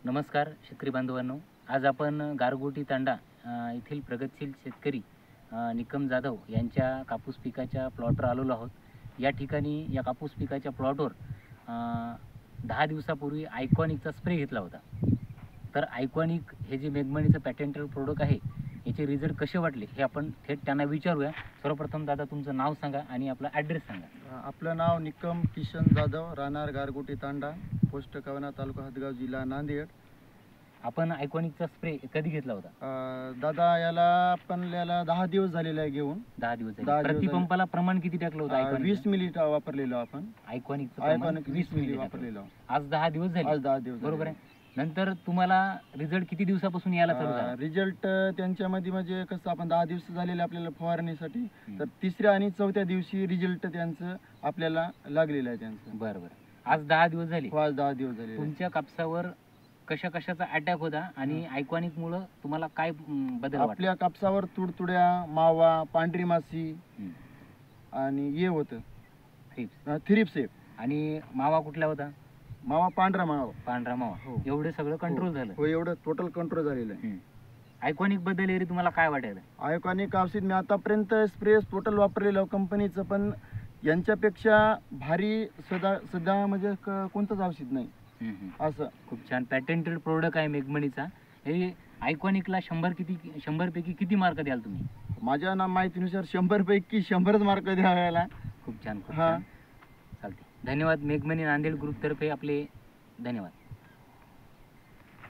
नमस्कार शेतकरी बांधवांनो, आज आपण गारगोटी तांडा येथील प्रगतशील शेतकरी निकम जाधव यांच्या कापूस पिकाच्या प्लॉटवर आलेलो आहोत. या ठिकाणी या कापूस पिकाच्या प्लॉटवर 10 दिवसापूर्वी आयकॉनिकचा स्प्रे घेतला होता. तर आयकॉनिक हे जे मेघमणीचं पॅटेंटेड प्रोडक्ट आहे, याचे रिझल्ट कसे वाटले हे आपण थेट त्यांना विचारूया. सर्वप्रथम दादा तुमचं नाव सांगा आणि आपला ॲड्रेस सांगा. आपलं नाव निकम किशन जाधव, राहणार गारगोटी तांडा, पोस्ट कवना, तालुका हदगाव, जिल्हा नांदेड. आपण आयकॉनिकचा स्प्रे कधी घेतला होता? दादा याला 10 दिवस झालेले आहे घेऊन. 10 दिवस झाले. 10 दिवस प्रति झाले. पंपाला प्रमाण किती टाकलं होतं आयकॉनिक? 20 मिली वापरलेलो आपण. आयकॉनिकचं आयकॉनिक 20 मिली मिली वापरलेलो. आज 10 दिवस झाले. आज 10 दिवस बरोबर आहे. नंतर तुम्हाला रिझल्ट किती दिवसापासून यायला चालू झाला? रिझल्ट त्यांच्यामध्ये म्हणजे कसं, आपण 10 दिवस झालेले आपल्याला फवारणीसाठी, तर तिसऱ्या आणि चौथ्या दिवशी रिझल्ट त्यांचं आपल्याला लागलेलं आहे त्यांचं. बरोबर. आज 10 दिवस झाले. आज 10 दिवस झाले. तुमच्या कापसावर कशाचा अटॅक होता आणि आयकॉनिक मुळे तुम्हाला काय बदल वाटला? आपल्या कापसावर तुडतुड्या, मावा, पांढरी माशी आणि हे होतं थ्रिप्स. आणि मावा कुठला होता? मावा पांढरा मावा. हो. एवढं सगळं कंट्रोल झालं? हो, एवढं टोटल कंट्रोल झालेलं आहे. आयकॉनिक बद्दल एरी तुम्हाला काय वाटायला? आयकॉनिक औषध मी आतापर्यंत स्प्रे टोटल वापरलेलं कंपनीचं, पण यांच्यापेक्षा भारी सध्या म्हणजे कोणतंच औषध नाही असं. खूप छान पॅटेंटेड प्रोडक्ट आहे मेघमणीचा. हे आयकॉनिकला 100 पैकी किती मार्क द्याल तुम्ही? माझ्या माहितीनुसार 100 पैकी 100च मार्क द्यायला. खूप छान. चालते. धन्यवाद. मेघमणी नांदेड ग्रुप तर्फे आपले धन्यवाद.